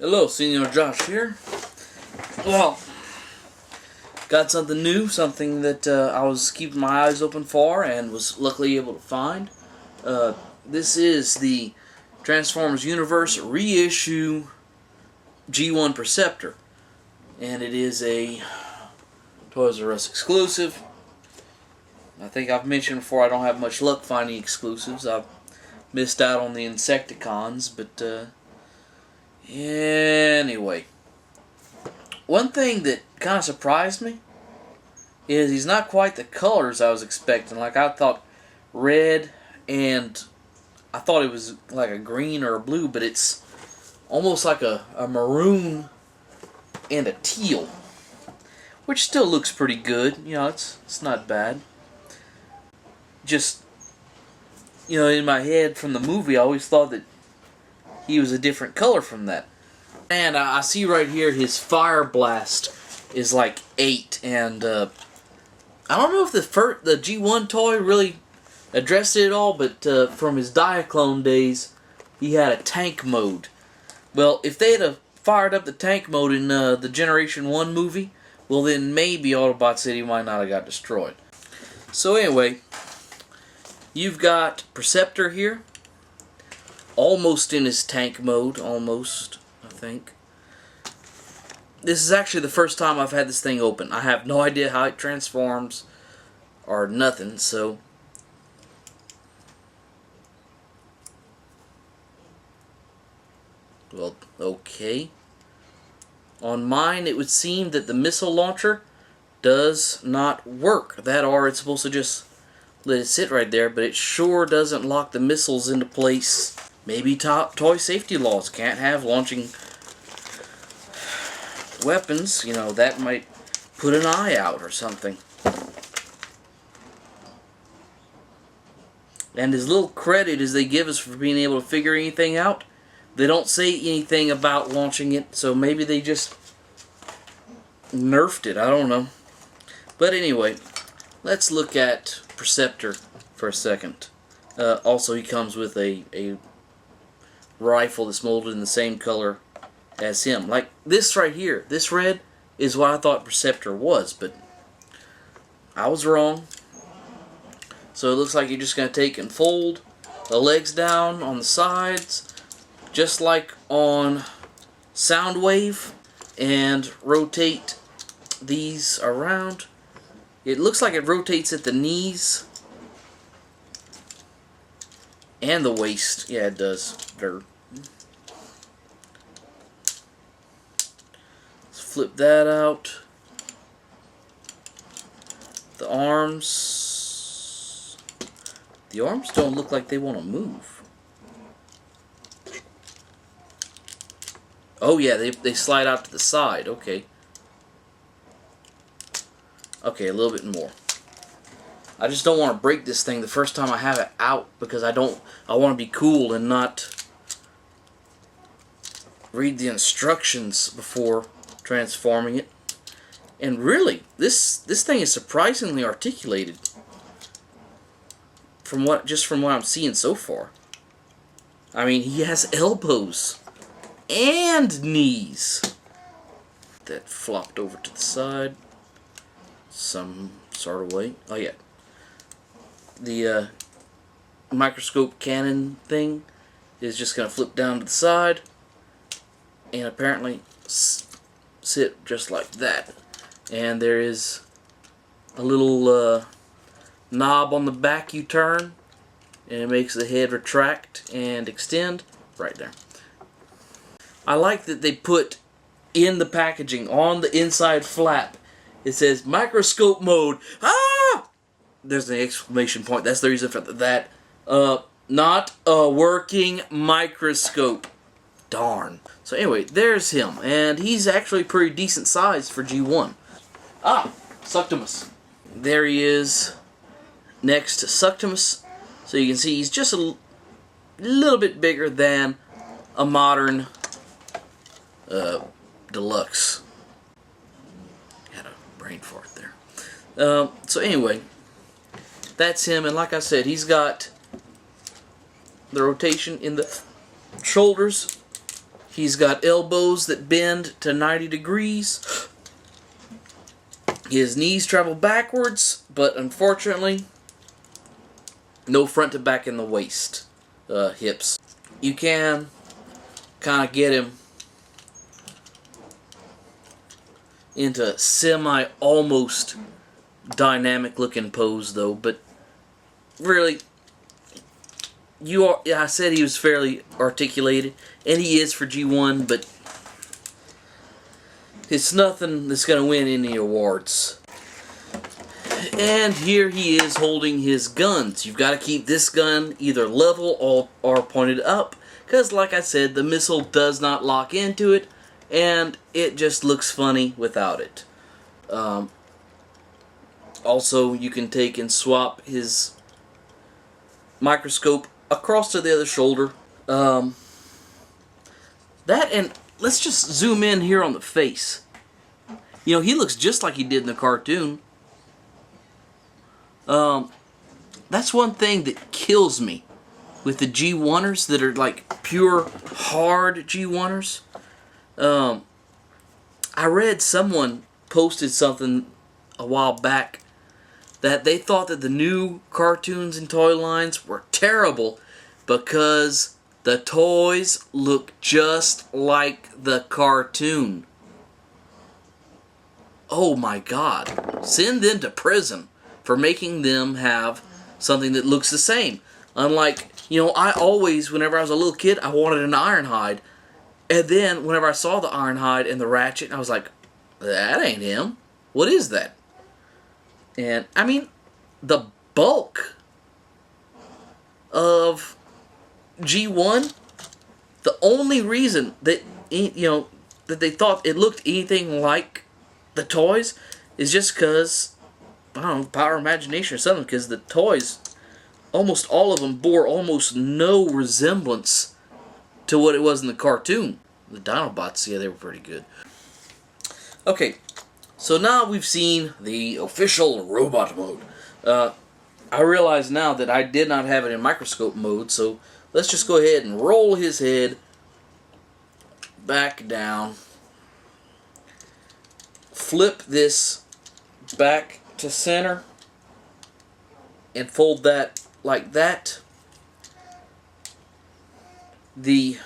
Hello, Senior Josh here. Well, got something new, something that I was keeping my eyes open for and was luckily able to find. This is the Transformers Universe reissue G1 Perceptor, and it is a Toys R Us exclusive. I think I've mentioned before I don't have much luck finding exclusives. I've missed out on the Insecticons, but anyway, one thing that kind of surprised me is he's not quite the colors I was expecting. Like, I thought red, and I thought it was like a green or a blue, but it's almost like a maroon and a teal, which still looks pretty good. You know, it's not bad. Just, you know, in my head from the movie, I always thought that he was a different color from that. And I see right here his Fire Blast is like 8, and I don't know if the G1 toy really addressed it at all, but from his Diaclone days, he had a tank mode. Well, if they had fired up the tank mode in the Generation 1 movie, well then maybe Autobot City might not have got destroyed. So anyway, you've got Perceptor here, almost in his tank mode, almost, I think. This is actually the first time I've had this thing open. I have no idea how it transforms or nothing, so well, okay. On mine, it would seem that the missile launcher does not work. That, or it's supposed to just let it sit right there, but it sure doesn't lock the missiles into place. Maybe toy safety laws can't have launching weapons. You know, that might put an eye out or something. And as little credit as they give us for being able to figure anything out, they don't say anything about launching it, so maybe they just nerfed it. I don't know. But anyway, let's look at Perceptor for a second. Also, he comes with a rifle that's molded in the same color as him. Like this right here, this red is what I thought Perceptor was, but I was wrong. So it looks like you're just going to take and fold the legs down on the sides, just like on Soundwave, and rotate these around. It looks like it rotates at the knees and the waist. Yeah, it does. Let's flip that out. The arms don't look like they want to move. Oh yeah, they slide out to the side. Okay. Okay, a little bit more. I just don't want to break this thing the first time I have it out, because I want to be cool and not read the instructions before transforming it. And really, this thing is surprisingly articulated from what I'm seeing so far. I mean, he has elbows and knees. That flopped over to the side some sort of way. Oh yeah, the microscope cannon thing is just going to flip down to the side and apparently sit just like that. And there is a little knob on the back you turn, and it makes the head retract and extend right there. I like that they put in the packaging, on the inside flap, it says microscope mode. Ah! There's an exclamation point. That's the reason for that. Not a working microscope. Darn. So anyway, there's him. And he's actually pretty decent size for G1. Ah! Suctimus. There he is next to Suctimus. So you can see he's just a little bit bigger than a modern Deluxe. Had a brain fart there. So anyway, that's him, and like I said, he's got the rotation in the shoulders He's got elbows that bend to 90 degrees. His knees travel backwards, but unfortunately, no front to back in the waist, hips. You can kind of get him into semi-almost dynamic looking pose though, but really, I said he was fairly articulated, and he is for G1, but it's nothing that's going to win any awards. And here he is holding his guns. You've got to keep this gun either level or pointed up, because like I said, the missile does not lock into it, and it just looks funny without it. Also, you can take and swap his microscope across to the other shoulder. That, and let's just zoom in here on the face. You know, he looks just like he did in the cartoon. That's one thing that kills me with the G1ers that are like pure hard G1ers. I read someone posted something a while back that they thought that the new cartoons and toy lines were terrible because the toys look just like the cartoon. Oh my God. Send them to prison for making them have something that looks the same. Unlike, you know, I always, whenever I was a little kid, I wanted an Ironhide. And then, whenever I saw the Ironhide and the Ratchet, I was like, that ain't him. What is that? And, I mean, the bulk of G1, the only reason that, you know, that they thought it looked anything like the toys is just because, I don't know, power of imagination or something, because the toys, almost all of them bore almost no resemblance to what it was in the cartoon. The Dinobots, yeah, they were pretty good. Okay, so now we've seen the official robot mode. I realize now that I did not have it in microscope mode, so let's just go ahead and roll his head back down. Flip this back to center and fold that like that. The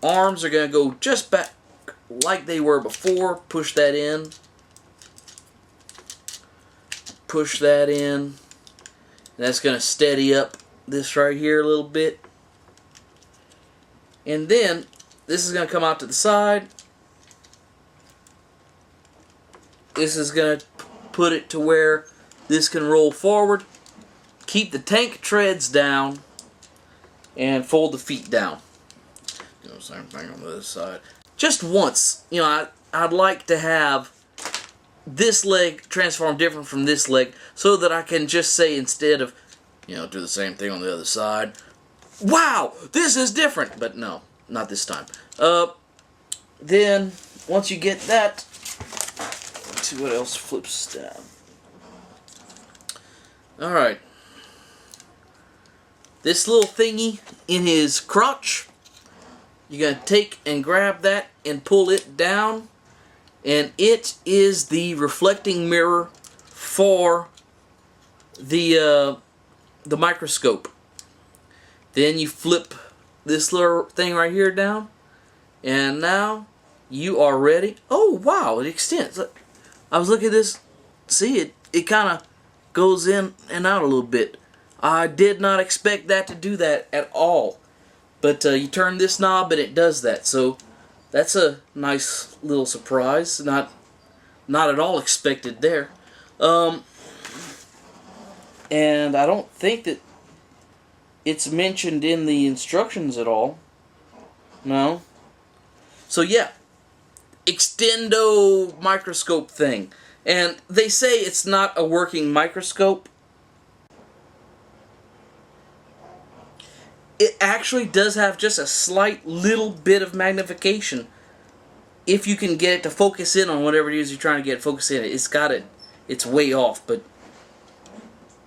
arms are going to go just back like they were before. Push that in. Push that in. And that's going to steady up this right here a little bit. And then this is going to come out to the side. This is going to put it to where this can roll forward. Keep the tank treads down. And fold the feet down. You know, same thing on the other side. Just once, you know, I'd like to have this leg transform different from this leg so that I can just say, instead of, you know, do the same thing on the other side, wow, this is different. But no, not this time. Then, once you get that, let's see what else flips down. Alright. This little thingy in his crotch, you're going to take and grab that and pull it down, and it is the reflecting mirror for the microscope. Then you flip this little thing right here down, and now you are ready. Oh wow, it extends. I was looking at this, see it kind of goes in and out a little bit. I did not expect that to do that at all. But you turn this knob and it does that. So that's a nice little surprise. Not at all expected there. And I don't think that it's mentioned in the instructions at all. No. So yeah. Extendo microscope thing. And they say it's not a working microscope. It actually does have just a slight little bit of magnification if you can get it to focus in on whatever it is you're trying to get it focused in. It's way off, but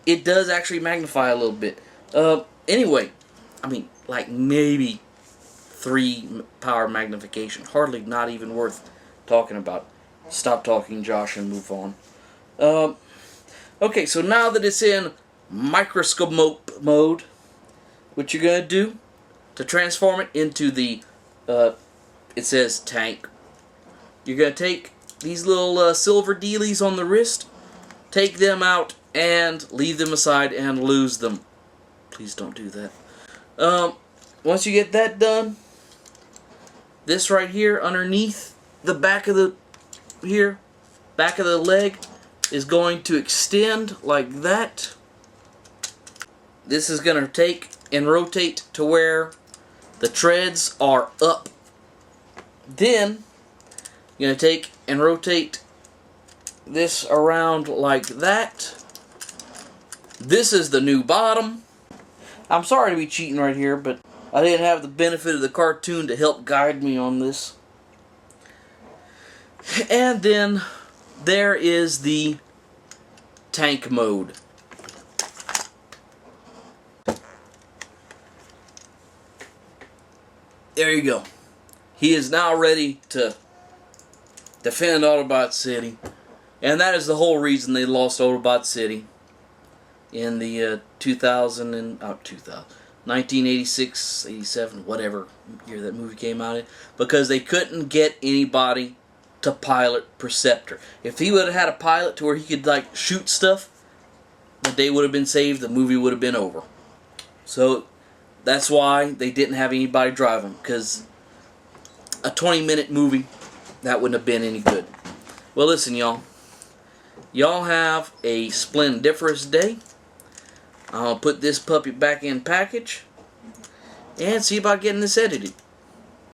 it does actually magnify a little bit. Anyway, I mean, like maybe 3 power magnification. Hardly not even worth talking about. Stop talking, Josh, and move on. Okay, so now that it's in microscope mode, what you're going to do to transform it into the, it says tank, you're going to take these little silver dealies on the wrist, take them out, and leave them aside and lose them. Please don't do that. Once you get that done, this right here underneath the back of the back of the leg is going to extend like that. This is going to take and rotate to where the treads are up. Then you're going to take and rotate this around like that. This is the new bottom. I'm sorry to be cheating right here, but I didn't have the benefit of the cartoon to help guide me on this. And then there is the tank mode. There you go. He is now ready to defend Autobot City. And that is the whole reason they lost Autobot City in the 1986, 87, whatever year that movie came out in, because they couldn't get anybody to pilot Perceptor. If he would have had a pilot to where he could like shoot stuff, the day would have been saved, the movie would have been over. So that's why they didn't have anybody drive him, because a 20-minute movie, that wouldn't have been any good. Well, listen, y'all. Y'all have a splendiferous day. I'll put this puppy back in package and see about getting this edited.